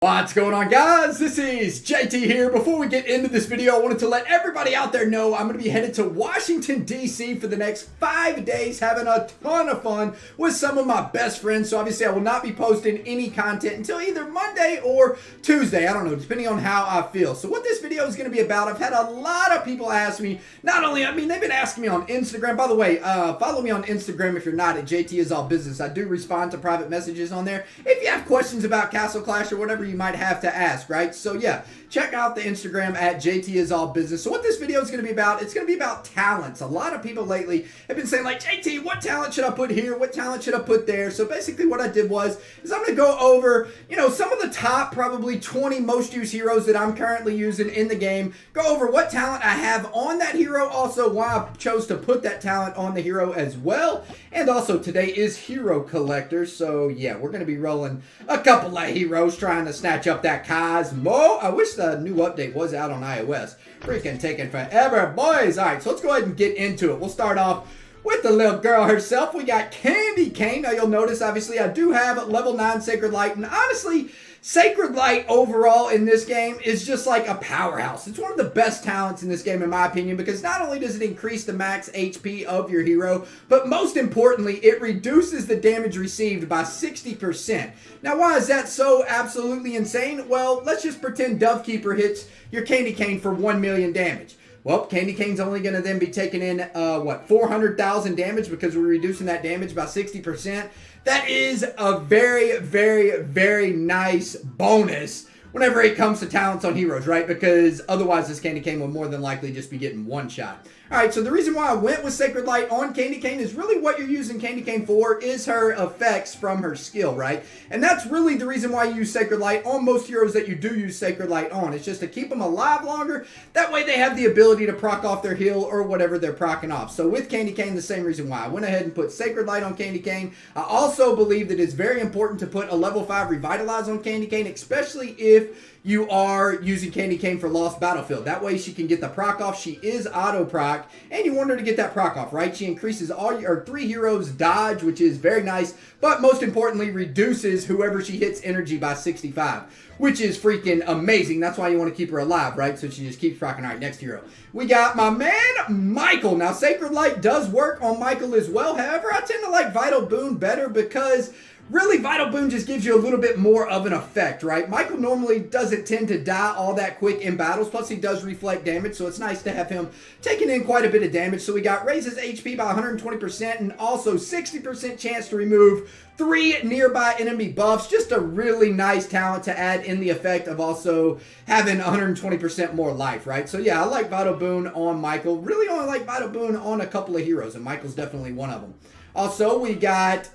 What's going on, guys? This is JT here. Before we get into this video, I wanted to let everybody out there know I'm going to be headed to Washington, D.C. for the next 5 days, having a ton of fun with some of my best friends. So obviously I will not be posting any content until either Monday or Tuesday. I don't know, depending on how I feel. So what this video is going to be about, I've had a lot of people ask me, they've been asking me on Instagram. By the way, follow me on Instagram if you're not at JT is All Business. I do respond to private messages on there. If you have questions about Castle Clash or whatever you might have to ask, right? So yeah, check out the Instagram at JT is All Business. So what this video is going to be about, it's going to be about talents. A lot of people lately have been saying like, JT, what talent should I put here? What talent should I put there? So basically what I did is I'm going to go over, some of the top probably 20 most used heroes that I'm currently using in the game. Go over what talent I have on that hero, also why I chose to put that talent on the hero as well. And also today is Hero Collector. So yeah, we're going to be rolling a couple of heroes trying to snatch up that Cosmo. I wish the new update was out on iOS. Freaking taking forever, boys. All right, so let's go ahead and get into it. We'll start off with the little girl herself. We got Candy Cane. Now you'll notice, obviously, I do have level 9 Sacred Light. And honestly, Sacred Light overall in this game is just like a powerhouse. It's one of the best talents in this game, in my opinion, because not only does it increase the max HP of your hero, but most importantly, it reduces the damage received by 60%. Now, why is that so absolutely insane? Well, let's just pretend Dov Keeper hits your Candy Cane for 1 million damage. Well, Candy Cane's only going to then be taking in, 400,000 damage because we're reducing that damage by 60%. That is a very, very, very nice bonus whenever it comes to talents on heroes, right? Because otherwise this Candy Cane will more than likely just be getting one shot. Alright, so the reason why I went with Sacred Light on Candy Cane is really what you're using Candy Cane for is her effects from her skill, right? And that's really the reason why you use Sacred Light on most heroes that you do use Sacred Light on. It's just to keep them alive longer. That way they have the ability to proc off their heal or whatever they're procking off. So with Candy Cane, the same reason why. I went ahead and put Sacred Light on Candy Cane. I also believe that it's very important to put a level 5 Revitalize on Candy Cane, especially if you are using Candy Cane for Lost Battlefield. That way she can get the proc off. She is auto proc, and you want her to get that proc off, right? She increases all your 3 heroes dodge, which is very nice, but most importantly reduces whoever she hits energy by 65, which is freaking amazing. That's why you want to keep her alive, right? So she just keeps procking. All right, next hero. We got my man, Michael. Now, Sacred Light does work on Michael as well. However, I tend to like Vital Boon better because really, Vital Boon just gives you a little bit more of an effect, right? Michael normally doesn't tend to die all that quick in battles, plus he does reflect damage, so it's nice to have him taking in quite a bit of damage. So we got raises HP by 120% and also 60% chance to remove 3 nearby enemy buffs. Just a really nice talent to add in the effect of also having 120% more life, right? So yeah, I like Vital Boon on Michael. Really only like Vital Boon on a couple of heroes, and Michael's definitely one of them. Also, we got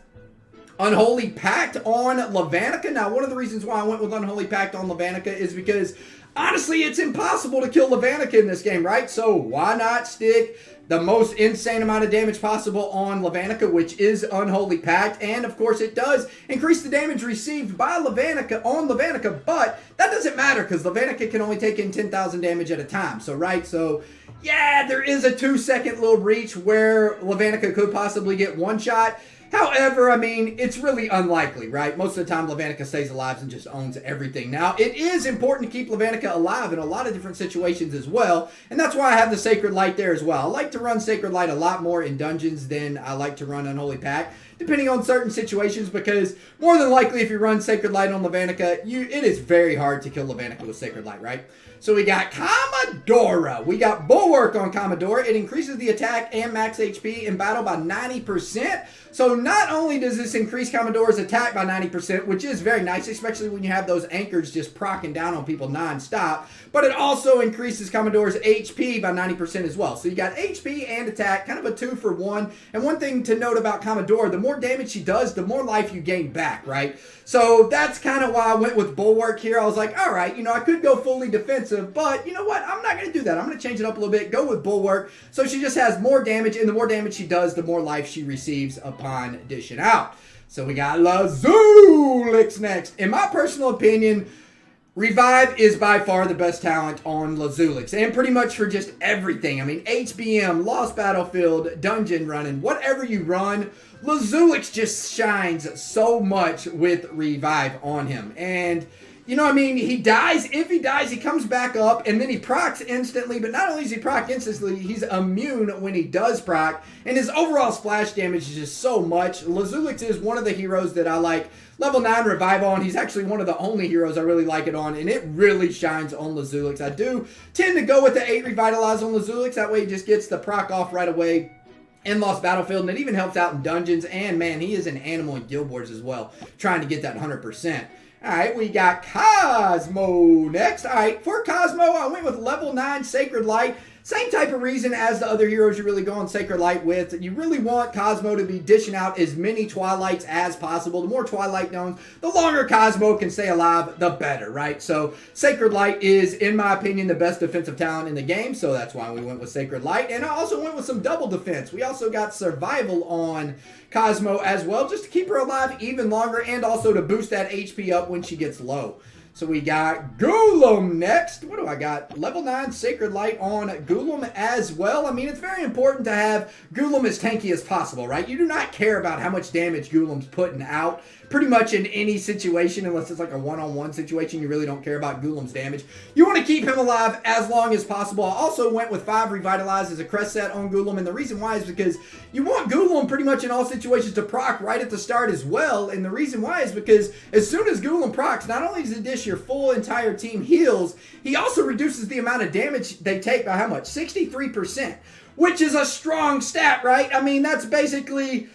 Unholy Pact on Lavanica. Now, one of the reasons why I went with Unholy Pact on Lavanica is because, honestly, it's impossible to kill Lavanica in this game, right? So why not stick the most insane amount of damage possible on Lavanica, which is Unholy Pact. And, of course, it does increase the damage received by Lavanica on Lavanica, but that doesn't matter because Lavanica can only take in 10,000 damage at a time. So, right, so yeah, there is a 2-second little reach where Lavanica could possibly get one shot. However, I mean, it's really unlikely, right? Most of the time, Lavanica stays alive and just owns everything. Now, it is important to keep Lavanica alive in a lot of different situations as well, and that's why I have the Sacred Light there as well. I like to run Sacred Light a lot more in dungeons than I like to run Unholy Pact, depending on certain situations, because more than likely, if you run Sacred Light on Lavanica, it is very hard to kill Lavanica with Sacred Light, right? So we got Commodore. We got Bulwark on Commodore. It increases the attack and max HP in battle by 90%. So not only does this increase Commodore's attack by 90%, which is very nice, especially when you have those anchors just procking down on people non-stop, but it also increases Commodore's HP by 90% as well. So you got HP and attack, kind of a 2-for-1. And one thing to note about Commodore, the more damage she does, the more life you gain back, right? So that's kind of why I went with Bulwark here. I was like, all right, I could go fully defensive, but you know what? I'm not going to do that. I'm going to change it up a little bit, go with Bulwark. So she just has more damage, and the more damage she does, the more life she receives upon dishing out. So we got Lazuli next. In my personal opinion, Revive is by far the best talent on Lazuli, and pretty much for just everything. I mean, HBM, Lost Battlefield, Dungeon running, whatever you run, Lazuli just shines so much with Revive on him. And you know what I mean, he dies. If he dies, he comes back up, and then he procs instantly. But not only is he proc instantly, he's immune when he does proc. And his overall splash damage is just so much. Lazuli is one of the heroes that I like level 9 revive on. He's actually one of the only heroes I really like it on, and it really shines on Lazuli. I do tend to go with the 8 revitalize on Lazuli. That way he just gets the proc off right away in Lost Battlefield, and it even helps out in dungeons. And man, he is an animal in guild wars as well, trying to get that 100%. Alright, we got Cosmo next. Alright, for Cosmo, I went with level 9 Sacred Light. Same type of reason as the other heroes you really go on Sacred Light with. You really want Cosmo to be dishing out as many Twilights as possible. The more Twilight known, the longer Cosmo can stay alive, the better, right? So Sacred Light is, in my opinion, the best defensive talent in the game. So that's why we went with Sacred Light. And I also went with some double defense. We also got Survival on Cosmo as well, just to keep her alive even longer and also to boost that HP up when she gets low. So we got Golem next. What do I got? Level 9 Sacred Light on Golem as well. I mean, it's very important to have Golem as tanky as possible, right? You do not care about how much damage Golem's putting out pretty much in any situation, unless it's like a one-on-one situation. You really don't care about Golem's damage. You want to keep him alive as long as possible. I also went with 5 Revitalize as a crest set on Golem, and the reason why is because you want Golem pretty much in all situations to proc right at the start as well, and the reason why is because as soon as Golem procs, not only does it dish your full entire team heals, he also reduces the amount of damage they take by how much? 63%, which is a strong stat, right? I mean, that's basically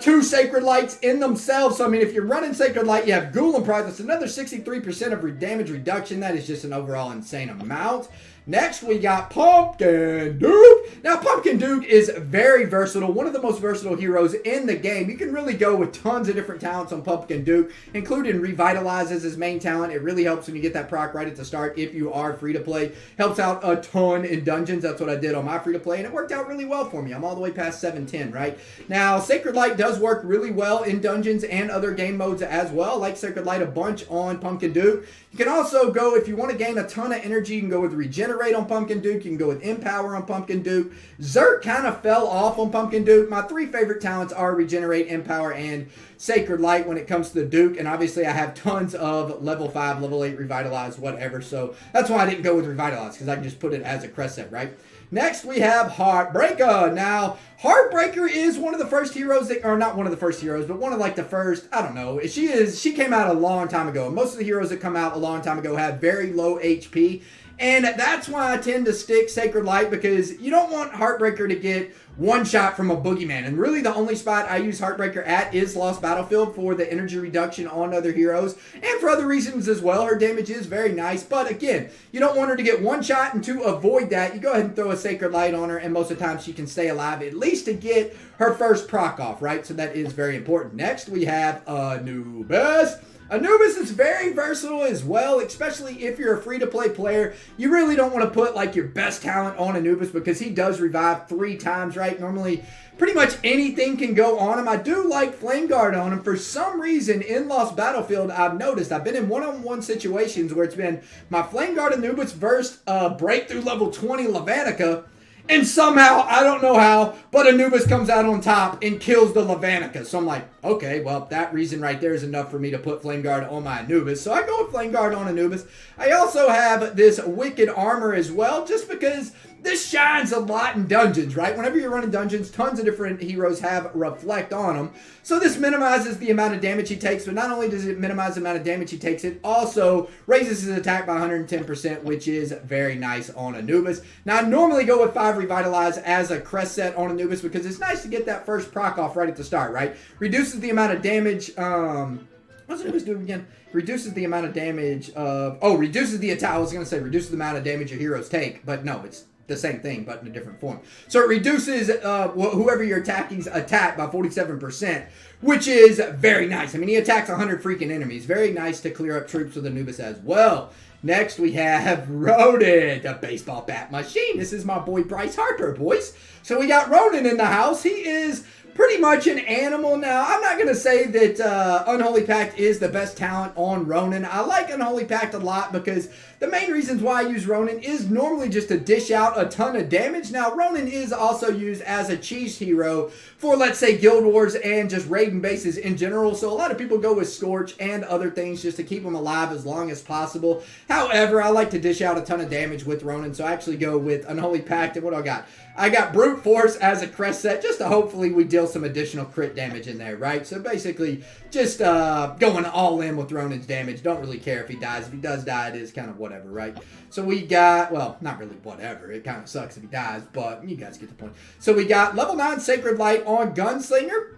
2 Sacred Lights in themselves. So, I mean, if you're running Sacred Light, you have Golem proc, that's another 63% of damage reduction. That is just an overall insane amount. Next, we got Pumpkin Duke. Now, Pumpkin Duke is very versatile, one of the most versatile heroes in the game. You can really go with tons of different talents on Pumpkin Duke, including Revitalize as his main talent. It really helps when you get that proc right at the start if you are free to play. Helps out a ton in dungeons. That's what I did on my free to play, and it worked out really well for me. I'm all the way past 710, right? Now, Sacred Light does work really well in dungeons and other game modes as well. I like Sacred Light a bunch on Pumpkin Duke. You can also go, if you want to gain a ton of energy, you can go with Regenerate on Pumpkin Duke. You can go with Empower on Pumpkin Duke. Zerk kind of fell off on Pumpkin Duke. My 3 favorite talents are Regenerate, Empower, and Sacred Light when it comes to the Duke. And obviously I have tons of level 5, level 8 Revitalize, whatever. So that's why I didn't go with Revitalize, because I can just put it as a crest set, right? Next, we have Heartbreaker. Now, Heartbreaker is one of the first heroes that, or not one of the first heroes, but one of like the first, I don't know. She came out a long time ago. Most of the heroes that come out a long time ago have very low HP. And that's why I tend to stick Sacred Light, because you don't want Heartbreaker to get one shot from a Boogeyman. And really the only spot I use Heartbreaker at is Lost Battlefield for the energy reduction on other heroes. And for other reasons as well. Her damage is very nice. But again, you don't want her to get one shot, and to avoid that, you go ahead and throw a Sacred Light on her, and most of the time she can stay alive at least to get her first proc off, right? So that is very important. Next, we have Anubis. Anubis is very versatile as well, especially if you're a free-to-play player. You really don't want to put like your best talent on Anubis, because he does revive 3 times, right? Normally, pretty much anything can go on him. I do like Flame Guard on him. For some reason, in Lost Battlefield, I've noticed, I've been in one-on-one situations where it's been my Flame Guard Anubis versus Breakthrough level 20 Lavanica. And somehow, I don't know how, but Anubis comes out on top and kills the Lavanica. So I'm like, okay, well, that reason right there is enough for me to put Flame Guard on my Anubis. So I go with Flame Guard on Anubis. I also have this Wicked Armor as well, just because this shines a lot in dungeons, right? Whenever you're running dungeons, tons of different heroes have Reflect on them. So this minimizes the amount of damage he takes, but not only does it minimize the amount of damage he takes, it also raises his attack by 110%, which is very nice on Anubis. Now, I normally go with 5 Revitalize as a crest set on Anubis, because it's nice to get that first proc off right at the start, right? Reduces the amount of damage, what's Anubis doing again? Reduces the amount of damage of, reduces the attack, I was going to say reduces the amount of damage your heroes take, but no, it's the same thing, but in a different form. So it reduces whoever you're attacking's attack by 47%, which is very nice. I mean, he attacks 100 freaking enemies. Very nice to clear up troops with Anubis as well. Next, we have Ronan, the baseball bat machine. This is my boy Bryce Harper, boys. So we got Ronan in the house. He is pretty much an animal. Now, I'm not going to say that Unholy Pact is the best talent on Ronan. I like Unholy Pact a lot because the main reasons why I use Ronan is normally just to dish out a ton of damage. Now, Ronan is also used as a cheese hero for, let's say, Guild Wars and just raiding bases in general. So a lot of people go with Scorch and other things just to keep them alive as long as possible. However, I like to dish out a ton of damage with Ronan, so I actually go with Unholy Pact. And what do I got? I got Brute Force as a crest set just to hopefully we deal some additional crit damage in there, right? So basically just going all in with Ronan's damage. Don't really care if he dies. If he does die, it is kind of whatever, right? So we got, well, not really whatever. It kind of sucks if he dies, but you guys get the point. So we got level 9 Sacred Light on Gunslinger.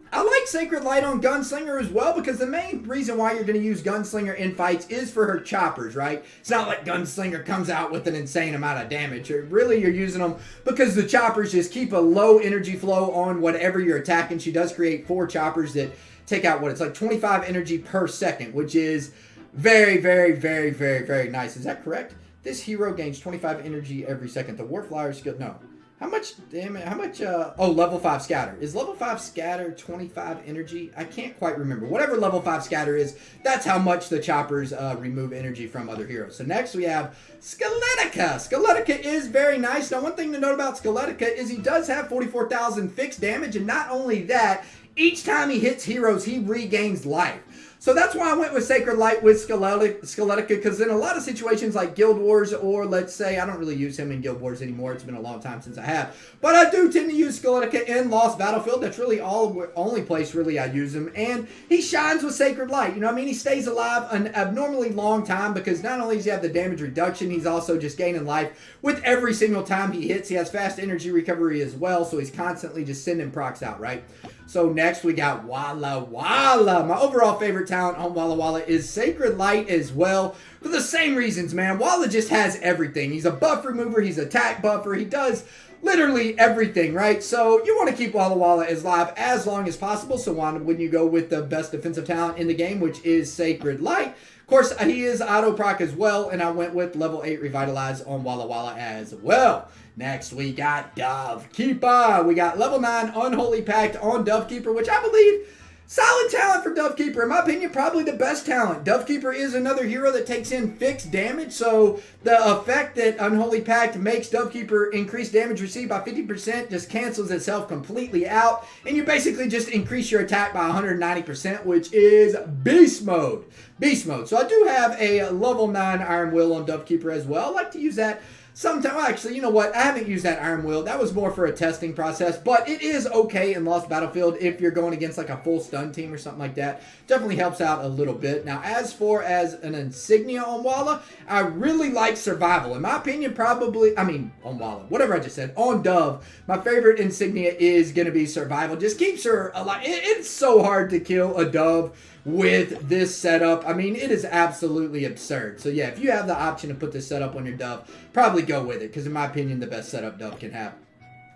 I like Sacred Light on Gunslinger as well because the main reason why you're going to use Gunslinger in fights is for her choppers, right? It's not like Gunslinger comes out with an insane amount of damage. Really, you're using them because the choppers just keep a low energy flow on whatever you're attacking. She does create 4 choppers that take out what? It's like 25 energy per second, which is very, very, very, very, very nice. Is that correct? This hero gains 25 energy every second. The Warflyer skill, no. How much damage, oh, level 5 scatter. Is level 5 scatter 25 energy? I can't quite remember. Whatever level 5 scatter is, that's how much the choppers remove energy from other heroes. So next we have Scaletta. Scaletta is very nice. Now one thing to note about Scaletta is he does have 44,000 fixed damage, and not only that, each time he hits heroes, he regains life. So that's why I went with Sacred Light with Scaletta, because in a lot of situations like Guild Wars, or let's say, I don't really use him in Guild Wars anymore. It's been a long time since I have. But I do tend to use Scaletta in Lost Battlefield. That's really only place really I use him. And he shines with Sacred Light. You know what I mean? He stays alive an abnormally long time because not only does he have the damage reduction, he's also just gaining life with every single time he hits. He has fast energy recovery as well, so he's constantly just sending procs out, right? So next we got Walla Walla. My overall favorite talent on Walla Walla is Sacred Light as well. For the same reasons, man. Walla just has everything. He's a buff remover. He's attack buffer. He does literally everything, right? So you want to keep Walla Walla as live as long as possible. So when you go with the best defensive talent in the game, which is Sacred Light. Of course, he is auto proc as well, and I went with level 8 Revitalize on Walla Walla as well. Next, we got Dov Keeper. We got level 9 Unholy Pact on Dov Keeper, which I believe solid talent for Dov Keeper. In my opinion, probably the best talent. Dov Keeper is another hero that takes in fixed damage, so the effect that Unholy Pact makes Dov Keeper increase damage received by 50% just cancels itself completely out, and you basically just increase your attack by 190%, which is beast mode. Beast mode. So I do have a level 9 Iron Will on Dov Keeper as well. I like to use that sometimes. Well, actually, you know what? I haven't used that Iron Will. That was more for a testing process, but it is okay in Lost Battlefield if you're going against like a full stun team or something like that. Definitely helps out a little bit. Now, as far as an insignia on Walla, I really like Survival. In my opinion, probably, on Walla, whatever I just said, on Dove, my favorite insignia is going to be Survival. Just keeps her alive. It's so hard to kill a Dove with this setup. I mean, it is absolutely absurd. So yeah, if you have the option to put this setup on your Dove, probably go with it, because in my opinion, the best setup Dove can have.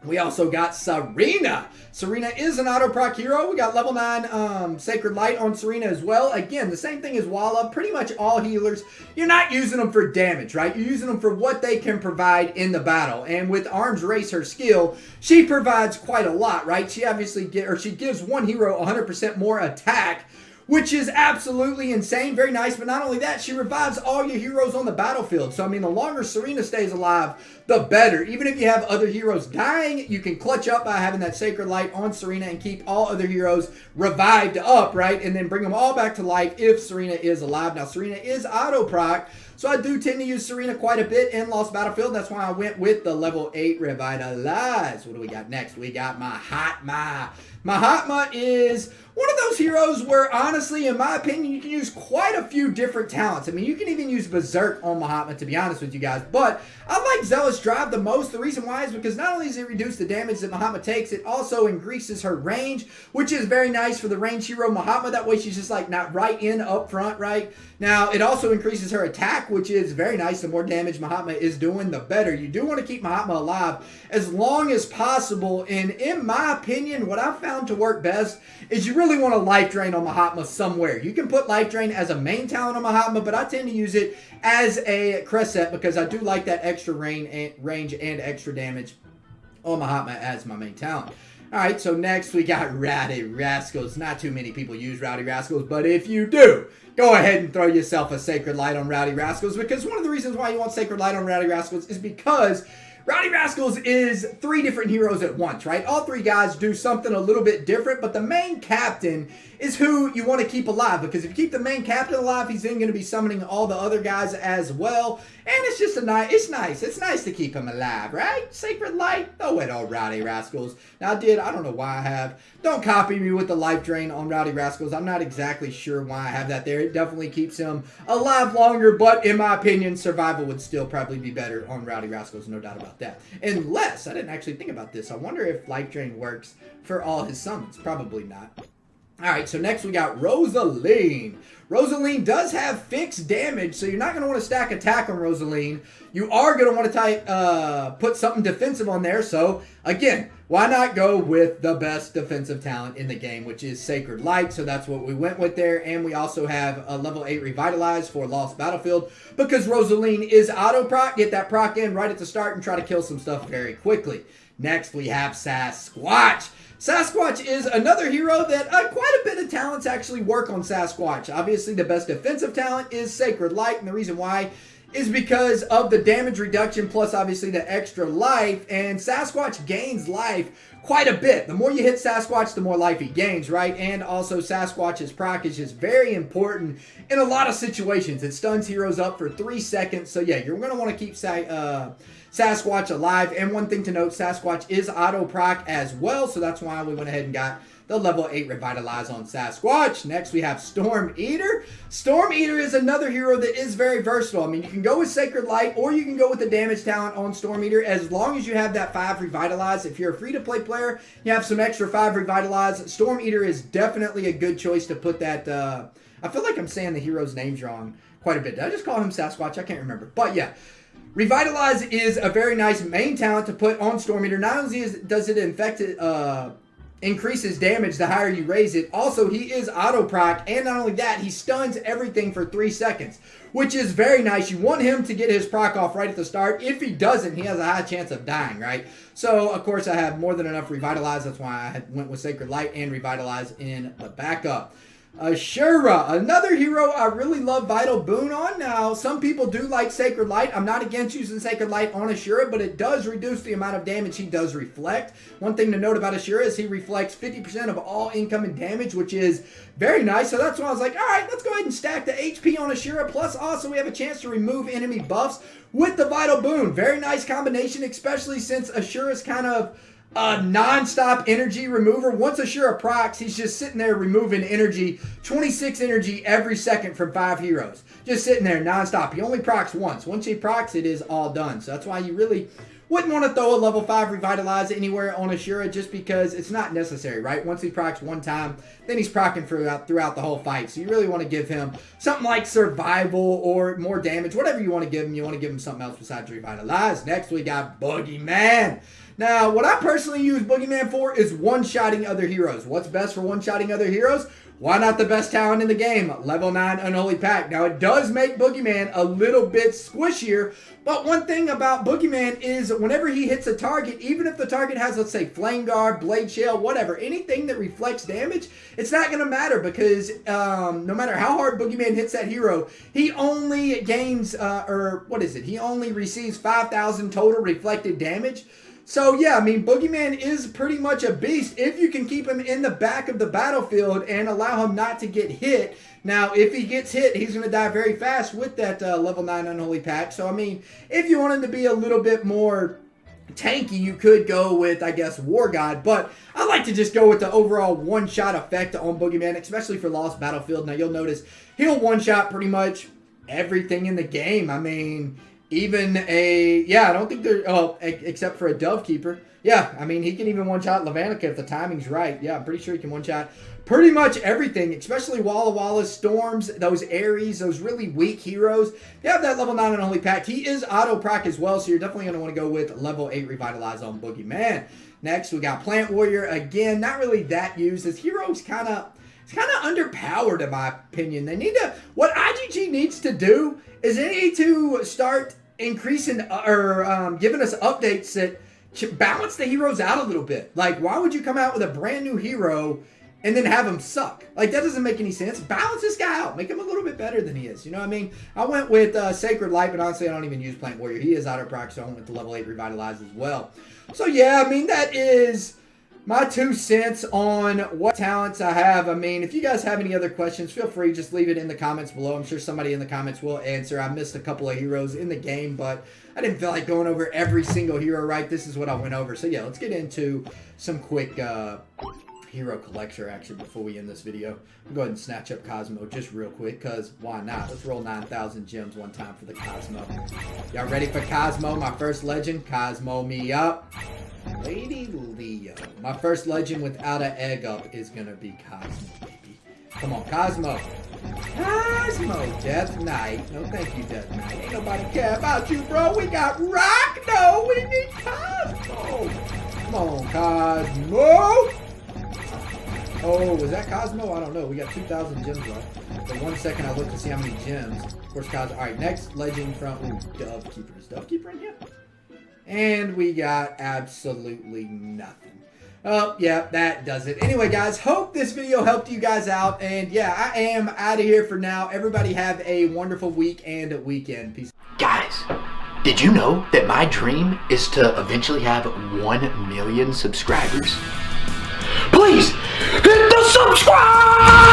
We also got Sarina. Sarina is an auto proc hero. We got level 9 Sacred Light on Sarina as well. Again, the same thing as Walla. Pretty much all healers, you're not using them for damage, right? You're using them for what they can provide in the battle. And with Arms Race, her skill, she provides quite a lot, right? She obviously she gives one hero 100% more attack, which is absolutely insane. Very nice. But not only that, she revives all your heroes on the battlefield. So, I mean, the longer Sarina stays alive, the better. Even if you have other heroes dying, you can clutch up by having that Sacred Light on Sarina and keep all other heroes revived up, right? And then bring them all back to life if Sarina is alive. Now, Sarina is auto proc, so I do tend to use Sarina quite a bit in Lost Battlefield. That's why I went with the level 8 Revitalize. What do we got next? We got Mahatma. Mahatma is one of those heroes where, honestly, in my opinion, you can use quite a few different talents. I mean, you can even use Berserk on Mahatma, to be honest with you guys. But I like Zealous Drive the most. The reason why is because not only does it reduce the damage that Mahatma takes, it also increases her range, which is very nice for the range hero Mahatma. That way she's just like not right in up front, right? Now, it also increases her attack, which is very nice. The more damage Mahatma is doing, the better. You do want to keep Mahatma alive as long as possible. And in my opinion, what I've found to work best is you really want a Life Drain on Mahatma somewhere. You can put Life Drain as a main talent on Mahatma, but I tend to use it as a crest set because I do like that extra range and extra damage on Mahatma as my main talent. Alright, so next we got Ratty Rascals. Not too many people use Ratty Rascals, but if you do, go ahead and throw yourself a Sacred Light on Ratty Rascals, because one of the reasons why you want Sacred Light on Ratty Rascals is because Ratty Rascals is 3 different heroes at once, right? All 3 guys do something a little bit different, but the main captain is who you want to keep alive, because if you keep the main captain alive, he's then going to be summoning all the other guys as well, and it's just it's nice to keep him alive, right? Sacred Light, throw it on Ratty Rascals. Now I don't know why I have, don't copy me with the life drain on Ratty Rascals. I'm not exactly sure why I have that there. It definitely keeps him alive longer, but in my opinion, survival would still probably be better on Ratty Rascals, no doubt about that. Unless, I didn't actually think about this, I wonder if life drain works for all his summons. Probably not. Alright, so next we got Rosaline. Rosaline does have fixed damage, so you're not going to want to stack attack on Rosaline. You are going to want to put something defensive on there, so again, why not go with the best defensive talent in the game, which is Sacred Light, so that's what we went with there, and we also have a level 8 Revitalize for Lost Battlefield, because Rosaline is auto-proc, get that proc in right at the start and try to kill some stuff very quickly. Next we have Sasquatch. Sasquatch is another hero that quite a bit of talents actually work on Sasquatch. Obviously, the best defensive talent is Sacred Light, and the reason why is because of the damage reduction plus obviously the extra life, and Sasquatch gains life quite a bit. The more you hit Sasquatch, the more life he gains, right? And also Sasquatch's proc is just very important in a lot of situations. It stuns heroes up for 3 seconds, so yeah, you're going to want to keep Sasquatch alive. And one thing to note, Sasquatch is auto proc as well, so that's why we went ahead and got the level 8 Revitalize on Sasquatch. Next we have Storm Eater. Storm Eater is another hero that is very versatile. I mean, you can go with Sacred Light or you can go with the damage talent on Storm Eater as long as you have that 5 Revitalize. If you're a free-to-play player, you have some extra 5 Revitalize. Storm Eater is definitely a good choice to put that. I feel like I'm saying the hero's names wrong quite a bit. Did I just call him Sasquatch? I can't remember. But yeah. Revitalize is a very nice main talent to put on Storm Eater. Not only does it increases damage the higher you raise it, also he is auto proc, and not only that, he stuns everything for 3 seconds, which is very nice. You want him to get his proc off right at the start. If he doesn't, he has a high chance of dying, right? So, of course, I have more than enough Revitalize. That's why I went with Sacred Light and Revitalize in the backup. Ashura, another hero I really love Vital Boon on. Now, some people do like Sacred Light. I'm not against using Sacred Light on Ashura, but it does reduce the amount of damage he does reflect. One thing to note about Ashura is he reflects 50% of all incoming damage, which is very nice. So that's why I was like, all right, let's go ahead and stack the HP on Ashura. Plus, also, we have a chance to remove enemy buffs with the Vital Boon. Very nice combination, especially since Ashura's kind of a non-stop energy remover. Once Ashura procs, he's just sitting there removing energy, 26 energy every second from 5 heroes. Just sitting there non-stop. He only procs once. Once he procs, it is all done. So that's why you really wouldn't want to throw a level 5 Revitalize anywhere on Ashura, just because it's not necessary, right? Once he procs one time, then he's procking throughout the whole fight. So you really want to give him something like Survival or more damage. Whatever you want to give him, you want to give him something else besides Revitalize. Next, we got Boogeyman. Now, what I personally use Boogeyman for is one-shotting other heroes. What's best for one-shotting other heroes? Why not the best talent in the game? Level 9 Unholy Pact. Now, it does make Boogeyman a little bit squishier, but one thing about Boogeyman is whenever he hits a target, even if the target has, let's say, Flame Guard, Blade Shell, whatever, anything that reflects damage, it's not going to matter because no matter how hard Boogeyman hits that hero, he only gains, he only receives 5,000 total reflected damage. So, yeah, I mean, Boogeyman is pretty much a beast if you can keep him in the back of the battlefield and allow him not to get hit. Now, if he gets hit, he's going to die very fast with that level 9 Unholy Pact. So, I mean, if you want him to be a little bit more tanky, you could go with, I guess, War God. But I like to just go with the overall one-shot effect on Boogeyman, especially for Lost Battlefield. Now, you'll notice he'll one-shot pretty much everything in the game. I mean, even I don't think except for a Dov Keeper. Yeah, I mean, he can even one-shot Levanica if the timing's right. Yeah, I'm pretty sure he can one-shot pretty much everything, especially Walla Walla, Storms, those Ares, those really weak heroes. You have that level 9 Unholy Pact. He is auto-proc as well, so you're definitely going to want to go with level 8 Revitalize on Boogeyman. Next, we got Plant Warrior. Again, not really that used. This hero's kind of underpowered in my opinion. What IGG needs to do is they need to start increasing or giving us updates that balance the heroes out a little bit. Like, why would you come out with a brand new hero and then have him suck? Like, that doesn't make any sense. Balance this guy out. Make him a little bit better than he is. You know what I mean? I went with Sacred Light, but honestly, I don't even use Plant Warrior. He is out of practice, so I went with the level 8 Revitalize as well. So, yeah, I mean, that is my 2 cents on what talents I have. I mean, if you guys have any other questions, feel free. Just leave it in the comments below. I'm sure somebody in the comments will answer. I missed a couple of heroes in the game, but I didn't feel like going over every single hero, right? This is what I went over. So, yeah, let's get into some quick hero collector action before we end this video. I'll go ahead and snatch up Cosmo just real quick, because why not? Let's roll 9,000 gems one time for the Cosmo. Y'all ready for Cosmo, my first legend? Cosmo me up. Lady Leo. My first legend without an egg up is going to be Cosmo, baby. Come on, Cosmo. Cosmo. Death Knight. No, thank you, Death Knight. Ain't nobody care about you, bro. We got Rock. No, we need Cosmo. Come on, Cosmo. Oh, was that Cosmo? I don't know. We got 2,000 gems left. For 1 second, I looked to see how many gems. Of course, Cosmo. All right, next legend from... Ooh, Dov Keeper. Is Dov Keeper in here? And we got absolutely nothing. Oh, yeah, that does it. Anyway, guys, hope this video helped you guys out. And, yeah, I am out of here for now. Everybody have a wonderful week and weekend. Peace. Guys, did you know that my dream is to eventually have 1 million subscribers? Please hit the subscribe!